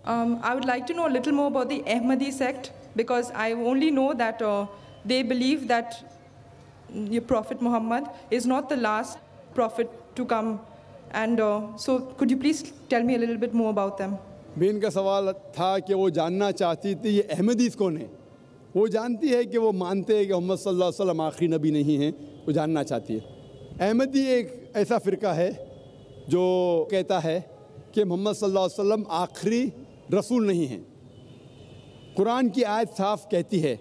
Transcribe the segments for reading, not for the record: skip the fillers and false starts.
I would like to know a little more about the Ahmadi sect, because I only know that they believe that your Prophet Muhammad is not the last prophet to come. And so could you please tell me a little bit more about them? बीन का सवाल था कि वो जानना चाहती थी ये अहमदीस कौन है। वो जानती है कि वो मानते हैं कि मोहम्मद सल्लल्लाहु अलैहि वसल्लम आखिरी नबी नहीं हैं, वो जानना चाहती है। अहमदी एक ऐसा फ़िरका है जो कहता है कि मोहम्मद सल्लल्लाहु अलैहि वसल्लम आखिरी रसूल नहीं हैं। कुरान की आयत साफ कहती है,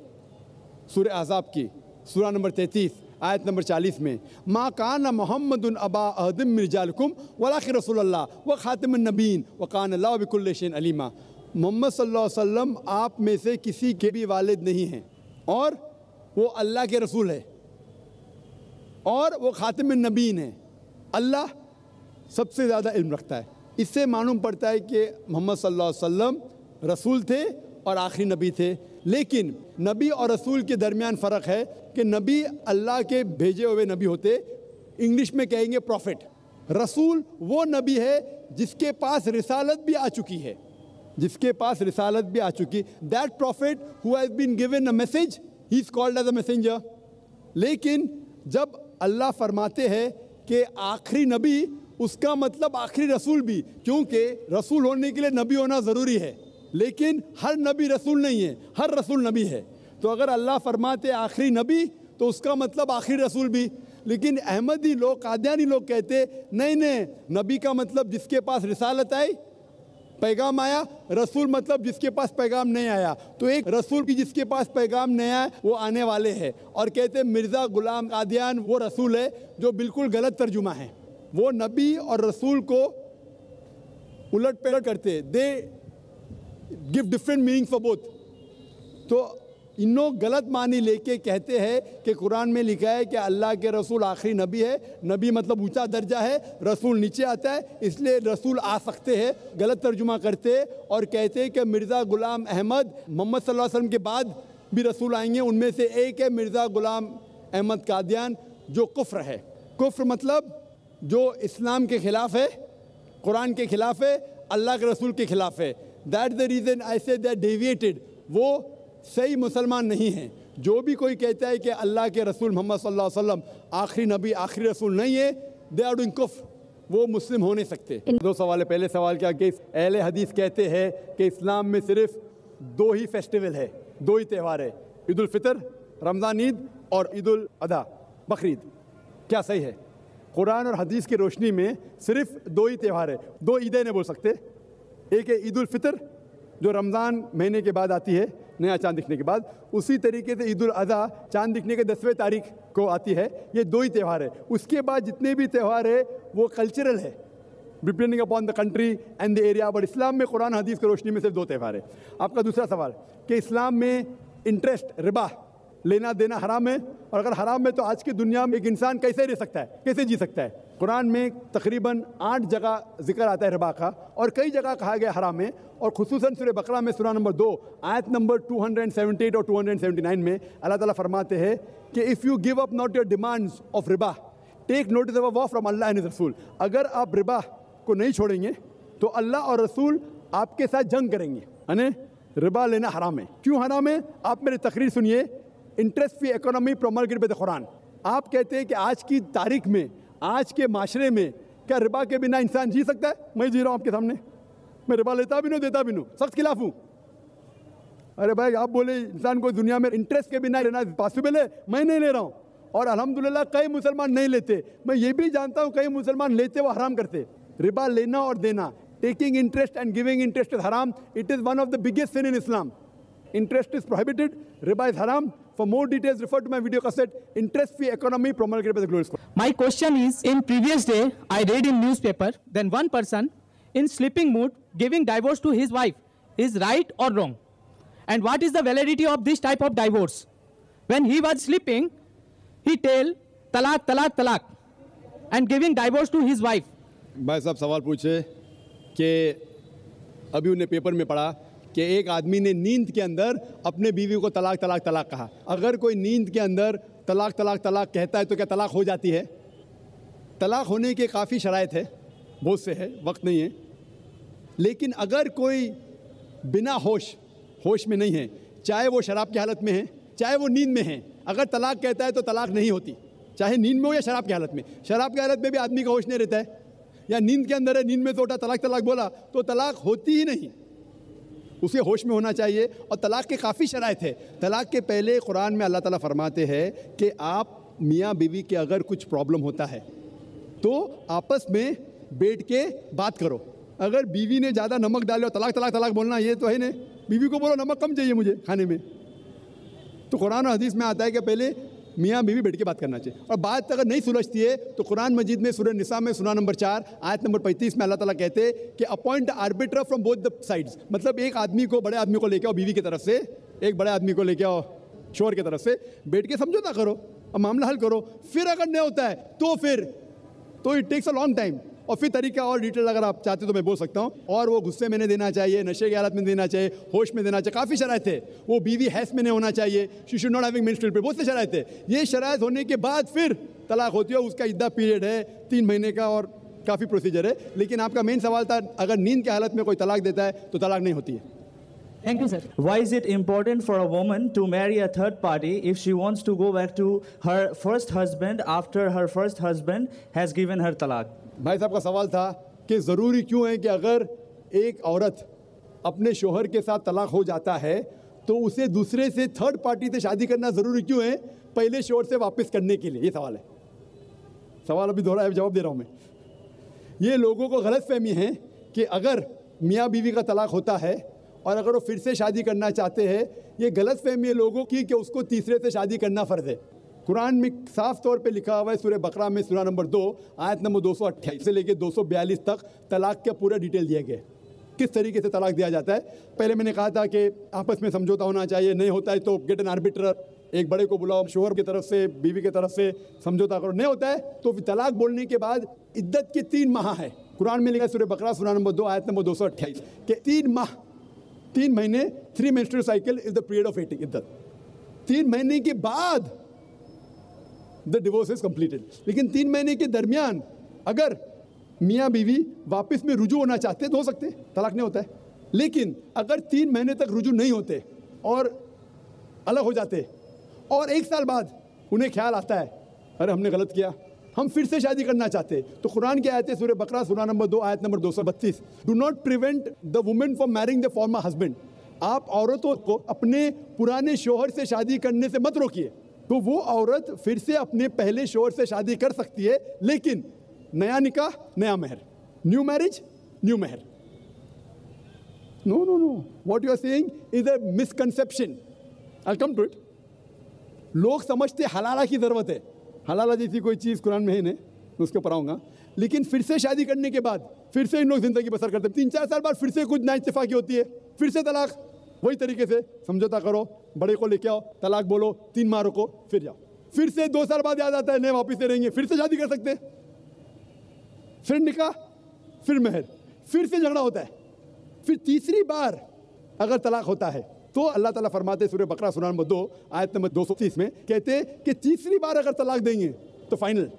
सूरह अहज़ाब की सूरा नंबर 33 आयत नंबर 40 में, मा काना मोहम्मदुन अबा अहदिम मिन रिजालिकुम वलाकिन रसूलुल्लाह व खातिमुन नबीन व काना अल्लाहु बिकुल्लि शैइन अलीमा। मोहम्मद सल्लल्लाहु अलैहि वसल्लम आप में से किसी के भी वालिद नहीं हैं और वो अल्लाह के रसूल है और वो खातिमुन नबीन है। अल्लाह सबसे ज़्यादा इल्म रखता है। इससे मालूम पड़ता है कि मोहम्मद सल्लल्लाहु अलैहि वसल्लम रसूल थे और आखिरी नबी थे। लेकिन नबी और रसूल के दरमियान फ़र्क है कि नबी अल्लाह के भेजे हुए नबी होते, इंग्लिश में कहेंगे प्रॉफिट। रसूल वो नबी है जिसके पास रिसालत भी आ चुकी है, जिसके पास रिसालत भी आ चुकी। That prophet who has been given a message, he is called as a messenger. लेकिन जब अल्लाह फरमाते हैं कि आखिरी नबी, उसका मतलब आखिरी रसूल भी, क्योंकि रसूल होने के लिए नबी होना ज़रूरी है। लेकिन हर नबी रसूल नहीं है, हर रसूल नबी है। तो अगर अल्लाह फरमाते आखिरी नबी तो उसका मतलब आखिरी रसूल भी। लेकिन अहमदी लोग, कादियानी लोग कहते नहीं नहीं, नबी का मतलब जिसके पास रिसालत आई, पैगाम आया, रसूल मतलब जिसके पास पैगाम नहीं आया। तो एक रसूल की जिसके पास पैगाम नहीं आया वो आने वाले हैं। और कहते मिर्ज़ा गुलाम कादियान वो रसूल है, जो बिल्कुल गलत तर्जुमा है। वो नबी और रसूल को उलट पलट करते, they give different meaning for both. तो इन लोग गलत मानी लेके कहते हैं कि कुरान में लिखा है कि अल्लाह के रसूल आखिरी नबी है। नबी मतलब ऊंचा दर्जा है, रसूल नीचे आता है, इसलिए रसूल आ सकते हैं। गलत तर्जुमा करते और कहते हैं कि मिर्ज़ा गुलाम अहमद मोहम्मद सल्लल्लाहु अलैहि वसल्लम के बाद भी रसूल आएंगे। उनमें से एक है मिर्ज़ा गुलाम अहमद कादियान, जो कुफ्र है। कुफ्र मतलब जो इस्लाम के ख़िलाफ़ है, कुरान के ख़िलाफ़ है, अल्लाह के रसूल के ख़िलाफ़ है। That the reason I say that deviated, वो सही मुसलमान नहीं हैं। जो भी कोई कहता है कि अल्लाह के रसूल मोहम्मद सल्लल्लाहु अलैहि वसल्लम आखिरी नबी आखिरी रसूल नहीं है, दे आर डूइंग कुफ्र, वो मुस्लिम हो नहीं सकते। दो सवाल है। पहले सवाल क्या कि अहले हदीस कहते हैं कि इस्लाम में सिर्फ दो ही फेस्टिवल है, दो ही त्यौहार है, ईद उल फितर रमज़ान ईद और ईद उल अदा बकरीद। क्या सही है? कुरान और हदीस की रोशनी में सिर्फ दो ही त्यौहार है, दो ईदें नहीं बोल सकते। एक है ईद उल फितर जो रमज़ान महीने के बाद आती है, नया चांद दिखने के बाद। उसी तरीके से ईद उल अज़हा चांद दिखने के 10वें तारीख को आती है। ये दो ही त्यौहार है। उसके बाद जितने भी त्यौहार है वो कल्चरल है, depending upon the country and the area. But इस्लाम में कुरान हदीस की रोशनी में सिर्फ दो त्यौहार है। आपका दूसरा सवाल कि इस्लाम में इंटरेस्ट, रिबा लेना देना हराम है, और अगर हराम है तो आज की दुनिया में एक इंसान कैसे रह सकता है, कैसे जी सकता है? कुरान में तकरीबन 8 जगह जिक्र आता है रिबा का, और कई जगह कहा गया हराम है। और खुसूसन सूरह बकरा में सूरा नंबर 2 आयत नंबर 278 और 279 में अल्लाह ताला फरमाते हैं कि if you give up not your demands of रिबा take notice of a war from Allah and his रसूल। अगर आप रिबा को नहीं छोड़ेंगे तो अल्लाह और रसूल आपके साथ जंग करेंगे। यानी रिबा लेना हराम है। क्यों हराम है? आप मेरी तकरीर सुनिए। Interest free economy promulgated by the Quran. आप कहते हैं कि आज की तारीख में, आज के माशरे में क्या रिबा के बिना इंसान जी सकता है? मैं जी रहा हूँ आपके सामने, मैं रिबा लेता भी नहीं, देता भी नहीं, सख्त खिलाफ हूँ। अरे भाई आप बोले इंसान को दुनिया में इंटरेस्ट के बिना लेना पॉसिबल है? मैं नहीं ले रहा हूँ, और अल्हम्दुलिल्लाह कई मुसलमान नहीं लेते। मैं ये भी जानता हूँ कई मुसलमान लेते वो हराम करते। रिबा लेना और देना, taking interest and giving interest is हराम। It is one of the biggest sin in Islam. Interest is prohibited, riba is haram. For more details, refer to my video cassette, Interest Free Economy promulgated by the Global Squad. My question is, in previous day, I read in newspaper, then one person in sleeping mood giving divorce to his wife is right or wrong? And what is the validity of this type of divorce? When he was sleeping, he tell talaq, talaq, talaq, and giving divorce to his wife. भाई साहब सवाल पूछे कि अभी उन्हें paper में पढ़ा कि एक आदमी ने नींद के अंदर अपने बीवी को तलाक तलाक तलाक कहा। अगर कोई नींद के अंदर तलाक तलाक तलाक कहता है तो क्या तलाक हो जाती है? तलाक होने के काफ़ी शराइत है, बहुत से है, वक्त नहीं है। लेकिन अगर कोई बिना होश में नहीं है, चाहे वो शराब की हालत में है, चाहे वो नींद में है, अगर तलाक कहता है तो तलाक नहीं होती, चाहे नींद में हो या शराब की हालत में। शराब की हालत में भी आदमी का होश नहीं रहता है, या नींद के अंदर है, नींद में तो उठा तलाक बोला तो तलाक होती ही नहीं, उसे होश में होना चाहिए। और तलाक के काफ़ी शराइत है। तलाक के पहले कुरान में अल्लाह ताला फरमाते हैं कि आप मियाँ बीवी के अगर कुछ प्रॉब्लम होता है तो आपस में बैठ के बात करो। अगर बीवी ने ज़्यादा नमक डाले और तलाक बोलना, ये तो है नहीं, बीवी को बोलो नमक कम चाहिए मुझे खाने में। तो कुरान और हदीस में आता है कि पहले मियाँ बीवी बैठ के बात करना चाहिए। और बात अगर नहीं सुलझती है तो कुरान मजीद में सूरह निसा में सूरा नंबर 4 आयत नंबर 35 में अल्लाह ताला कहते हैं कि appoint arbiter from both the sides, मतलब एक आदमी को, बड़े आदमी को लेके आओ बीवी की तरफ से, एक बड़े आदमी को लेके आओ शोहर की तरफ से, बैठ के समझौता करो और मामला हल करो। फिर अगर नहीं होता है तो it takes a long time. और फिर तरीका और डिटेल अगर आप चाहते तो मैं बोल सकता हूँ। और वो गुस्से में नहीं देना चाहिए, नशे की हालत में देना चाहिए, होश में देना चाहिए, काफ़ी शराइत है। वो बीवी हैस में नहीं होना चाहिए, she should not having menstrual period, बहुत से शराइत है। ये शराइत होने के बाद फिर तलाक होती है, उसका इद्दा पीरियड है 3 महीने का और काफ़ी प्रोसीजर है। लेकिन आपका मेन सवाल था, अगर नींद की हालत में कोई तलाक देता है तो तलाक नहीं होती है। Thank you, sir. Why is it important for a woman to marry a third party if she wants to go back to her first husband after her first husband has given her talaq? भाई साहब का सवाल था कि ज़रूरी क्यों है कि अगर एक औरत अपने शोहर के साथ तलाक हो जाता है तो उसे दूसरे से, थर्ड पार्टी से शादी करना ज़रूरी क्यों है पहले शोहर से वापस करने के लिए? ये सवाल है। सवाल अभी दोहरा है, जवाब दे रहा हूँ मैं। ये लोगों को गलतफहमी है कि अगर मियाँ बीवी का तलाक होता है और अगर वो फिर से शादी करना चाहते हैं, ये गलतफहमी है लोगों की कि उसको तीसरे से शादी करना फ़र्ज़ है। कुरान में साफ तौर पे लिखा हुआ है सूरह बकरा में सूरा नंबर 2 आयत नंबर 228 से लेकर 242 तक तलाक का पूरा डिटेल दिया गया है, किस तरीके से तलाक दिया जाता है। पहले मैंने कहा था कि आपस में समझौता होना चाहिए, नहीं होता है तो गेट एन आर्बिटर, एक बड़े को बुलाओ, शोहर की तरफ से बीवी की तरफ से समझौता करो, नहीं होता है तो तलाक बोलने के बाद इद्दत के 3 माह है। कुरान में लिखा है सूरह बकरा सूरा नंबर 2 आयत नंबर 228 के 3 माह, 3 महीने, 3 menstrual cycle is the period of waiting इद्दत। 3 महीने के बाद द डिवोर्स इज कंप्लीटेड। लेकिन 3 महीने के दरमियान अगर मियाँ बीवी वापस में रुजू होना चाहते तो हो सकते, तलाक नहीं होता है। लेकिन अगर 3 महीने तक रुजू नहीं होते और अलग हो जाते और 1 साल बाद उन्हें ख्याल आता है अरे हमने गलत किया, हम फिर से शादी करना चाहते, तो कुरान की आयत है सूरह बकरा सूरा नंबर 2 आयत number 232, do not prevent the women from marrying the former husband. आप औरतों को अपने पुराने शोहर से शादी करने से मत रोकिए। तो वो औरत फिर से अपने पहले शोहर से शादी कर सकती है, लेकिन नया निकाह नया महर, न्यू मैरिज न्यू महर। No no no, what you are saying is a misconception. I come to it. लोग समझते हलाला की ज़रूरत है, हलाला जैसी कोई चीज़ कुरान में है नहीं, उसके ऊपर आऊँगा। लेकिन फिर से शादी करने के बाद फिर से इन लोग ज़िंदगी बसर करते हैं, 3-4 साल बाद फिर से कुछ नाइत्तेफाकी होती है, फिर से तलाक। वही तरीके से समझौता करो, बड़े को लेके आओ, तलाक बोलो, 3 माह रुको, फिर जाओ, फिर से 2 साल बाद याद आता है नहीं वापिस से रहेंगे, फिर से शादी कर सकते, फिर निकाह, फिर महर, फिर से झगड़ा होता है। फिर तीसरी बार अगर तलाक होता है तो अल्लाह ताला फरमाते सूरह बकरा सूरा नंबर 2 आयत नंबर 230 में कहते हैं कि तीसरी बार अगर तलाक देंगे तो फाइनल।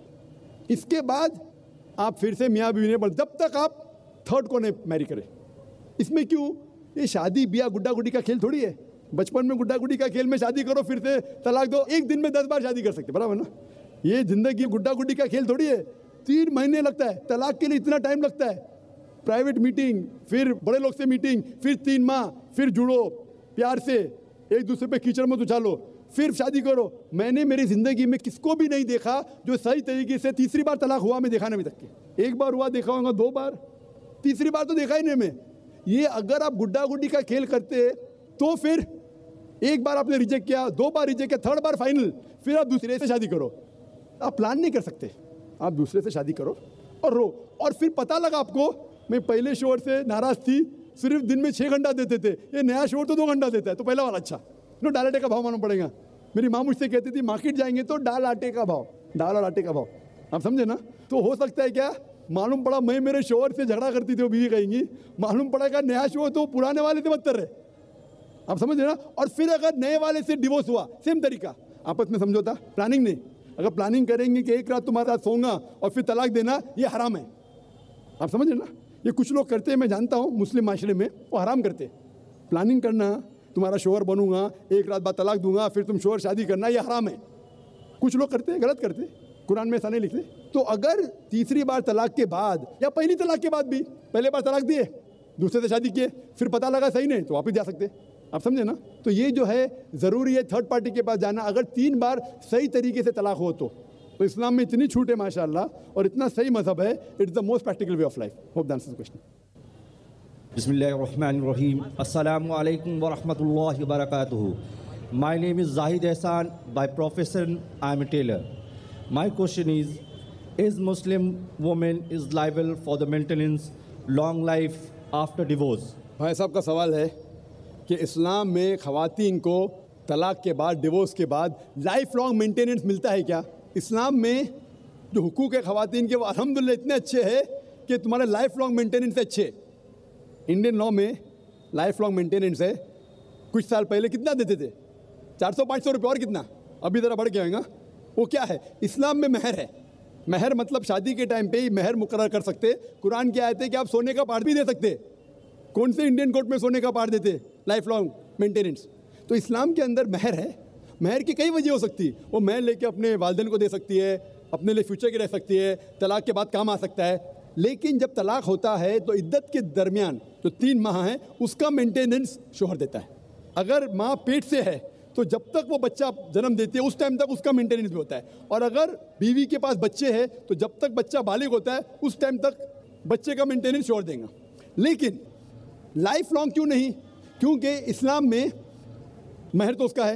इसके बाद आप फिर से मियाँ बीवी ने, जब तक आप थर्ड को नहीं मैरी करें। इसमें क्यों? ये शादी ब्याह गुड्डा गुड्डी का खेल थोड़ी है। बचपन में गुड्डा गुड्डी का खेल में शादी करो फिर से तलाक दो, एक दिन में 10 बार शादी कर सकते, बराबर ना? ये जिंदगी गुड्डा गुड्डी का खेल थोड़ी है। 3 महीने लगता है तलाक के लिए, इतना टाइम लगता है। प्राइवेट मीटिंग, फिर बड़े लोग से मीटिंग, फिर 3 माह, फिर जुड़ो प्यार से, एक दूसरे पे कीचड़ मत उछालो, फिर शादी करो। मैंने मेरी ज़िंदगी में किसको भी नहीं देखा जो सही तरीके से तीसरी बार तलाक हुआ, मैं देखा नहीं अभी तक के। 1 बार हुआ देखा होगा, 2 बार, तीसरी बार तो देखा ही नहीं मैं। ये अगर आप गुड्डा गुड्डी का खेल करते तो फिर 1 बार आपने रिजेक्ट किया, 2 बार रिजेक्ट किया, 3rd बार फाइनल, फिर आप दूसरे से शादी करो। आप प्लान नहीं कर सकते, आप दूसरे से शादी करो और रो। और फिर पता लगा आपको मैं पहले शोहर से नाराज़ थी, सिर्फ दिन में 6 घंटा देते थे, ये नया शोहर तो 2 घंटा देता है, तो पहला वाला अच्छा। नो, दाल आटे का भाव मालूम पड़ेगा। मेरी माँ मुझसे कहती थी मार्केट जाएंगे तो दाल आटे का भाव, दाल और आटे का भाव, आप समझे ना? तो हो सकता है क्या, मालूम पड़ा मैं मेरे शोहर से झगड़ा करती थी, वो बीवी कहेंगी, मालूम पड़ा का नया शोहर तो पुराने वाले से बदतर है, आप समझ रहे ना? और फिर अगर नए वाले से डिवोर्स हुआ, सेम तरीका, आपस में समझौता, प्लानिंग नहीं। अगर प्लानिंग करेंगे कि एक रात तुम्हारे साथ सोऊंगा और फिर तलाक देना, ये हराम है, आप समझ रहे ना? ये कुछ लोग करते हैं, मैं जानता हूँ मुस्लिम माशरे में, वो हराम करते हैं। प्लानिंग करना, तुम्हारा शोहर बनूंगा, एक रात बाद तलाक दूंगा, फिर तुम शोहर शादी करना, ये हराम है। कुछ लोग करते हैं, गलत करते हैं, कुरान में ऐसा नहीं लिखते। तो अगर तीसरी बार तलाक के बाद या पहली तलाक के बाद भी, पहले बार तलाक दिए, दूसरे से शादी किए, फिर पता लगा सही नहीं, तो वापस जा सकते। आप समझे ना? तो ये जो है ज़रूरी है थर्ड पार्टी के पास जाना, अगर 3 बार सही तरीके से तलाक हो तो इस्लाम में इतनी छूट है माशाअल्लाह, और इतना सही मजहब है, it's the most practical way of life. Hope that answers the question. बिस्मिल्लाहिर्रहमानिर्रहीम, अस्सलामु अलैकुम व रहमतुल्लाहि व बरकातुहू। My name is Zahid Ehsan. By profession, I am a tailor. My question is Muslim woman is liable for the maintenance long life after divorce? भाई साहब का सवाल है कि इस्लाम में ख़वातीन को तलाक के बाद, डिवोर्स के बाद लाइफ लॉन्ग मेंटेनेंस मिलता है क्या? इस्लाम में जो हुकूक है ख़वातीन के, वो अल्हम्दुलिल्लाह इतने अच्छे हैं कि तुम्हारे लाइफ लॉन्ग मेंटेनेंस अच्छे। इंडियन लॉ में लाइफ लॉन्ग मेंटेनेंस है। कुछ साल पहले कितना देते थे? 400-500 रुपये, और कितना अभी ज़रा बढ़ गया होगा। वो क्या है? इस्लाम में महर है। महर मतलब शादी के टाइम पे ही महर मुकर्रर कर सकते। कुरान की आयत है कि आप सोने का पार्ट भी दे सकते। कौन से इंडियन कोर्ट में सोने का पार्ट देते? Life long maintenance. तो इस्लाम के अंदर महर है। महर की कई वजह हो सकती है। वो महर लेके अपने वालिदैन को दे सकती है, अपने लिए फ्यूचर की रह सकती है, तलाक के बाद काम आ सकता है। लेकिन जब तलाक होता है तो इद्दत के दरमियान जो 3 माह है उसका मेंटेनेंस शोहर देता है। अगर माँ पेट से है तो जब तक वो बच्चा जन्म देती है उस टाइम तक उसका मेंटेनेंस भी होता है। और अगर बीवी के पास बच्चे हैं तो जब तक बच्चा बालिग होता है उस टाइम तक बच्चे का मेंटेनेंस शोहर देगा। लेकिन लाइफ लॉन्ग क्यों नहीं? क्योंकि इस्लाम में महर तो उसका है,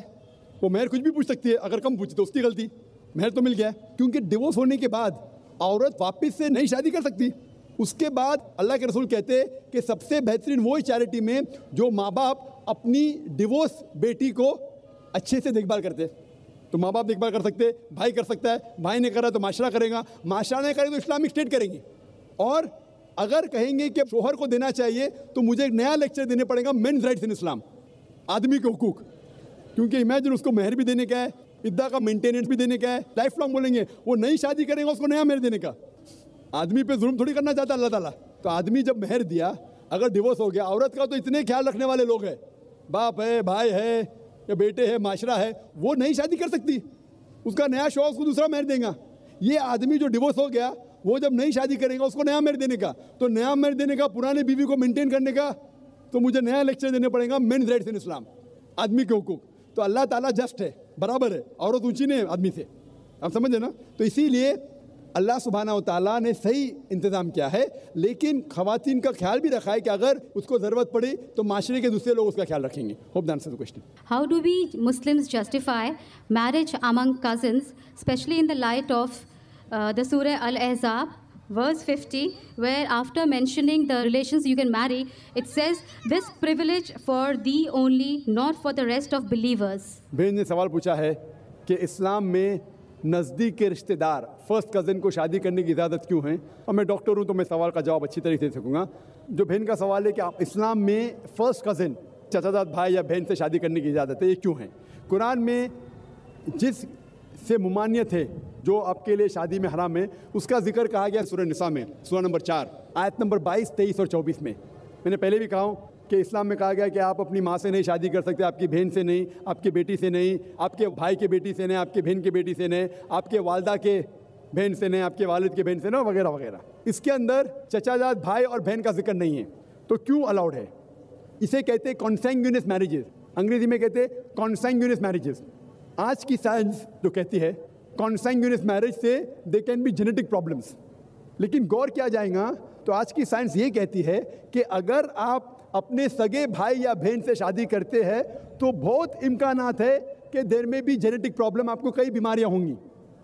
वो महर कुछ भी पूछ सकती है, अगर कम पूछी तो उसकी गलती, महर तो मिल गया है। क्योंकि डिवोर्स होने के बाद औरत वापस से नई शादी कर सकती। उसके बाद अल्लाह के रसूल कहते हैं कि सबसे बेहतरीन वो चैरिटी में जो माँ बाप अपनी डिवोर्स बेटी को अच्छे से देखभाल करते। तो माँ बाप देखभाल कर सकते, भाई कर सकता है, भाई ने करा तो माशरा करेगा, माशरा ने करे तो इस्लामिक स्टेट करेंगे। और अगर कहेंगे कि शोहर को देना चाहिए तो मुझे एक नया लेक्चर देने पड़ेगा, मेन्स राइट्स इन इस्लाम, आदमी के हुकूक। क्योंकि इमेजिन उसको महर भी देने का है, इद्दा का मेंटेनेंस भी देने का है, लाइफ लॉन्ग बोलेंगे, वो नई शादी करेगा उसको नया महर देने का। आदमी पे जुल्म थोड़ी करना चाहता अल्लाह ताला। तो आदमी जब महर दिया, अगर डिवोर्स हो गया, औरत का तो इतने ख्याल रखने वाले लोग हैं, बाप है, भाई है या बेटे है, माशरा है, वो नई शादी कर सकती, उसका नया शौक उसको दूसरा महर देगा। ये आदमी जो डिवोर्स हो गया वो जब नई शादी करेगा उसको नया महर देने का, तो नया महर देने का, पुराने बीवी को मेंटेन करने का, तो मुझे नया लेक्चर देने पड़ेगा, मेन्स राइट्स इन इस्लाम, आदमी के हुकूक। तो अल्लाह ताला जस्ट है, बराबर है, औरत ऊंची नहीं है आदमी से। आप समझे ना? तो इसीलिए अल्लाह सुब्हाना व तआला ने सही इंतज़ाम किया है, लेकिन ख़वातीन का ख्याल भी रखा है कि अगर उसको ज़रूरत पड़े तो माशरे के दूसरे लोग उसका ख्याल रखेंगे। Hope that answers the question. How do we Muslims justify marriage among cousins, especially in the light of the Surah Al-Ahzab, verse 50, where after mentioning the relations you can marry, it says, this privilege for thee only, not for the rest of believers. बहन ने सवाल पूछा है कि इस्लाम में नज़दीक के रिश्तेदार फर्स्ट कज़न को शादी करने की इजाज़त क्यों है? और मैं डॉक्टर हूँ तो मैं सवाल का जवाब अच्छी तरीके से दे सकूँगा। जो बहन का सवाल है कि आप इस्लाम में फ़र्स्ट कज़न, चाचाजाद भाई या बहन से शादी करने की इजाज़त है, ये क्यों है? कुरान में जिस से मुमानियत है, जो आपके लिए शादी में हराम है, उसका जिक्र कहा गया सूरह निसा में, सूरह नंबर 4 आयत नंबर 22, 23 और 24 में। मैंने पहले भी कहा हूँ कि इस्लाम में कहा गया कि आप अपनी माँ से नहीं शादी कर सकते, आपकी बहन से नहीं, आपकी बेटी से नहीं, आपके भाई के बेटी से नहीं, आपके बहन के बेटी से नहीं, आपके वालदा के बहन से नहीं, आपके वालिद के बहन से नहीं, वगैरह वगैरह। इसके अंदर चचाजाद भाई और बहन का जिक्र नहीं है। तो क्यों अलाउड है? इसे कहते हैं कॉन्सैंग्यूनियस मैरिजेस, अंग्रेजी में कहते हैं कॉन्सैंग्यूनियस मैरिजेस। आज की साइंस जो कहती है कॉन्सैंग्यूनियस मैरिज से they can be genetic problems, लेकिन गौर किया जाएगा तो आज की साइंस ये कहती है कि अगर आप अपने सगे भाई या बहन से शादी करते हैं तो बहुत इम्कानात है कि देर में भी जेनेटिक प्रॉब्लम, आपको कई बीमारियां होंगी।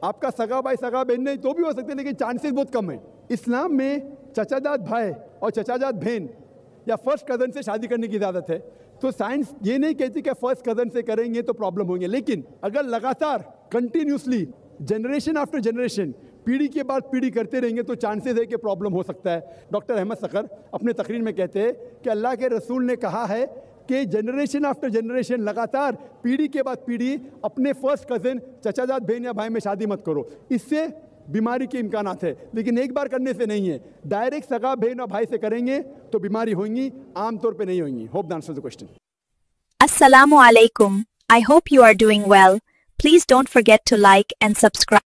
आपका सगा भाई सगा बहन नहीं तो भी हो सकते, लेकिन चांसेस बहुत कम है। इस्लाम में चचाजाद भाई और चचाजाद बहन या फर्स्ट कज़न से शादी करने की इजाज़त है। तो साइंस ये नहीं कहती कि फर्स्ट कज़न से करेंगे तो प्रॉब्लम होंगे, लेकिन अगर लगातार कंटिन्यूसली जनरेशन आफ्टर जनरेशन, पीढ़ी के बाद पीढ़ी करते रहेंगे तो चांसेस है कि प्रॉब्लम हो सकता है। डॉक्टर अहमद सकर अपने तकरीर में कहते हैं कि अल्लाह के रसूल ने कहा है कि जनरेशन आफ्टर जनरेशन, लगातार पीढ़ी के बाद पीढ़ी अपने फर्स्ट कज़न, चचाजाद बहन या भाई में शादी मत करो। इससे बीमारी के इम्कानात है, लेकिन एक बार करने से नहीं है। डायरेक्ट सगा बहन और भाई से करेंगे तो बीमारी होंगी, आमतौर पे नहीं होंगी। Hope the answer the question. Assalamu alaikum. I hope you are doing well. Please don't forget to like and subscribe.